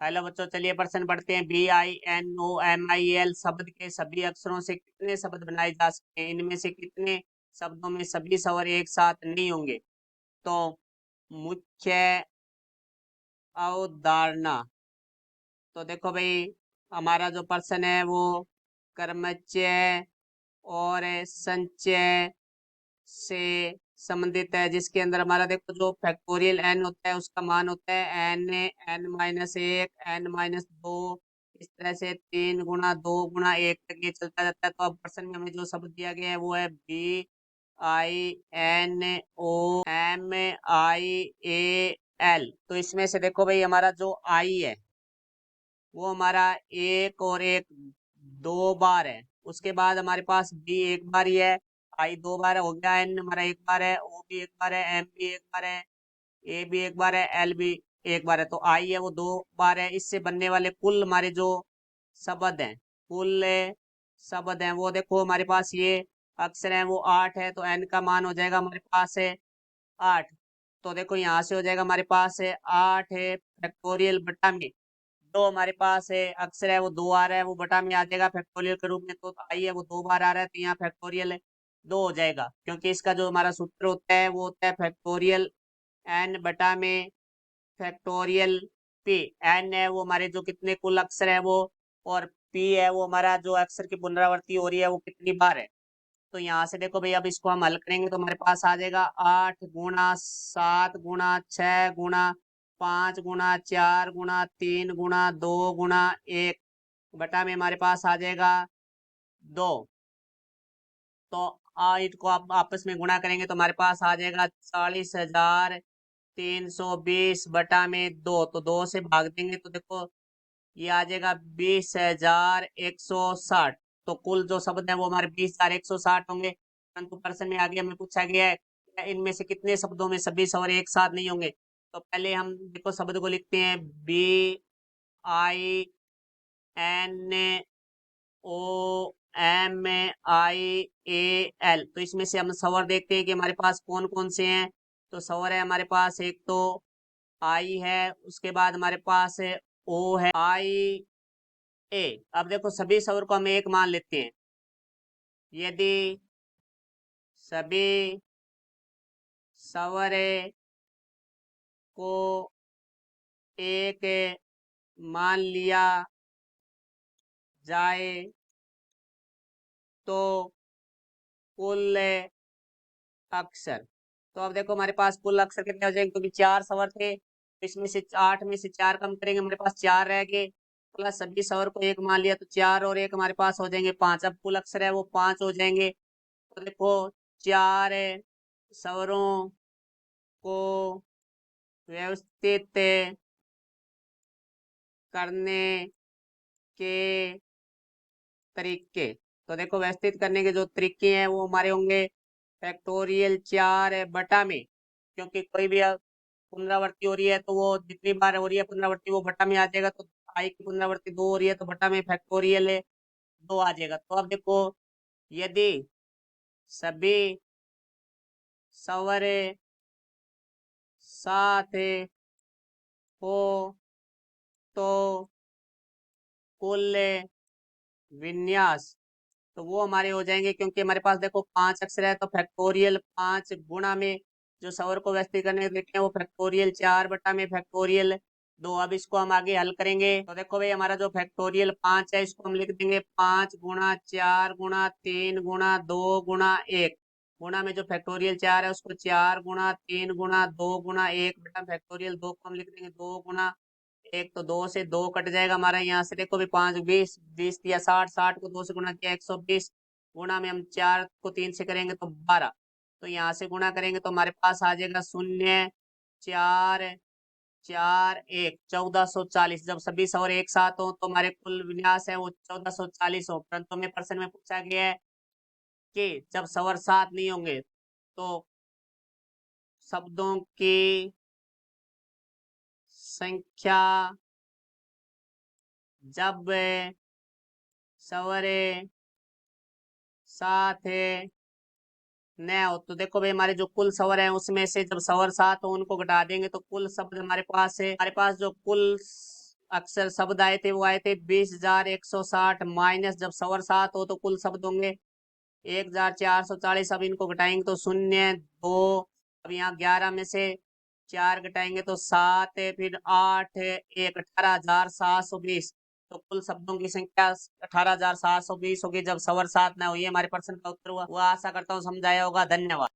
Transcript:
Hello बच्चों, चलिए प्रश्न पढ़ते हैं। BINOMIL शब्द के सभी अक्षरों से कितने शब्द बनाए जा सकते हैं? इनमें से कितने शब्दों में सभी स्वर एक साथ नहीं होंगे? तो मुख्य अवधारणा। तो देखो भाई, हमारा जो प्रश्न है वो कर्मच्य और संचय से संबंधित है, जिसके अंदर हमारा देखो जो फैक्टोरियल एन होता है उसका मान होता है एन, n-1, n-2, इस तरह से 3 गुना 2 गुना 1 तक ये चलता जाता है। तो अब प्रश्न में हमें जो शब्द दिया गया है वो है BINOMIAL। तो इसमें से देखो भाई, हमारा जो आई है वो हमारा एक और एक दो बार है। उसके बाद हमारे पास बी एक बार ही है, आई दो बार हो गया, एन हमारा एक बार है, ओ भी एक बार है, एम भी एक बार है, ए भी एक बार है, एल भी एक बार है। तो आई है वो दो बार है। इससे बनने वाले कुल हमारे जो शब्द हैं, कुल शब्द हैं वो देखो हमारे पास ये अक्षर है वो 8 है। तो एन का मान हो जाएगा हमारे पास है 8। तो देखो यहाँ से हो जाएगा हमारे पास है 8 है फैक्टोरियल बटा में दो हमारे पास है अक्षर है वो दो आ रहा है, वो बटा में आ जाएगा फैक्टोरियल के रूप में। तो आई है वो दो बार आ रहा है, तो यहाँ फैक्टोरियल दो हो जाएगा, क्योंकि इसका जो हमारा सूत्र होता है वो होता है फैक्टोरियल एन बटा में फैक्टोरियल पी। एन है वो हमारे जो कितने कुल अक्षर है वो, और पी है वो हमारा जो अक्षर की पुनरावृत्ति हो रही है वो कितनी बार है। तो यहाँ से देखो भाई, अब इसको हम हल करेंगे तो हमारे पास आ जाएगा 8 गुना 7 गुना 6 गुना 5 गुना 4 गुना 3 गुना 2 गुना 1 बटा में हमारे पास आ जाएगा 2। तो इनको आप आपस में गुणा करेंगे तो हमारे पास आ जाएगा 40,320 बटा में 2। तो 2 से भाग देंगे तो देखो ये आ जाएगा 20,160। तो कुल जो शब्द है वो हमारे 20,160 होंगे। परंतु प्रश्न में आगे हमें पूछा गया है कि इनमें से कितने शब्दों में सभी स्वर एक साथ नहीं होंगे। तो पहले हम देखो शब्द को लिखते हैं BINOMIAL। तो इसमें से हम स्वर देखते हैं कि हमारे पास कौन कौन से हैं। तो स्वर है हमारे पास एक तो आई है, उसके बाद हमारे पास है ओ है, आई ए। अब देखो सभी स्वर को हम एक मान लेते हैं। यदि सभी स्वर को एक मान लिया जाए तो कुल अक्षर। तो अब देखो हमारे पास कुल अक्षर कितने हो जाएंगे, क्योंकि चार स्वर थे तो इसमें से 8 में से 4 कम करेंगे, हमारे पास 4 रह गए। प्लस सभी स्वर को एक मान लिया तो 4 और 1 हमारे पास हो जाएंगे 5। अब कुल अक्षर है वो 5 हो जाएंगे। तो देखो 4 स्वरों को व्यवस्थित करने के तरीके। तो देखो व्यवस्थित करने के जो तरीके हैं वो हमारे होंगे फैक्टोरियल 4 बटा में, क्योंकि कोई भी पुनरावृत्ति हो रही है तो वो जितनी बार हो रही है पुनरावृत्ति वो बटा में आ जाएगा। तो आई की पुनरावृत्ति 2 हो रही है तो बटा में फैक्टोरियल 2 आ जाएगा। तो अब देखो यदि सभी स्वर साथ हो तो कुल विन्यास। तो वो हमारे हो जाएंगे, क्योंकि हमारे पास देखो 5 अक्षर है तो फैक्टोरियल 5 गुणा में जो स्वर को व्यवस्थित करने के देखे हैं वो फैक्टोरियल 4 बटा में फैक्टोरियल 2। अब इसको हम आगे हल करेंगे तो देखो भाई, हमारा जो फैक्टोरियल 5 है इसको हम लिख देंगे 5 गुना 4 गुना 3 गुना 2 गुना 1 गुणा में जो फैक्टोरियल 4 है उसको 4 गुना 3 गुना 2 गुना 1 बटा फैक्टोरियल 2 को हम लिख देंगे 2 गुना 1। तो 2 से 2 कट जाएगा हमारा, यहाँ से देखो भी 5 20 20 दिया 60, 60 को 2 से गुणा किया 120 गुणा में हम 4 को 3 से करेंगे तो 12। तो यहाँ से गुणा करेंगे तो हमारे पास आ जाएगा 0 4 4 1 1440। जब सभी स्वर एक साथ हो तो हमारे कुल विन्यास है वो 1440 हो। परंतु हमें प्रश्न में पूछा गया है कि जब स्वर साथ नहीं होंगे तो शब्दों की संख्या जब स्वर साथ न हो। तो देखो भाई, हमारे जो कुल स्वर हैं उसमें से जब स्वर साथ हो उनको घटा देंगे तो कुल शब्द हमारे पास है, हमारे पास जो कुल अक्षर शब्द आए थे वो आए थे 20,160 माइनस, जब सवर 7 हो तो कुल शब्द होंगे 1,440। अब इनको घटाएंगे तो शून्य, दो। अब यहाँ 11 में से 4 घटाएंगे तो 7 है, फिर 8 है, एक 18,720। तो कुल शब्दों की संख्या 18,720 होगी जब सवर 7 ना हुई है। हमारे प्रश्न का उत्तर हुआ। आशा करता हूँ समझाया होगा। धन्यवाद।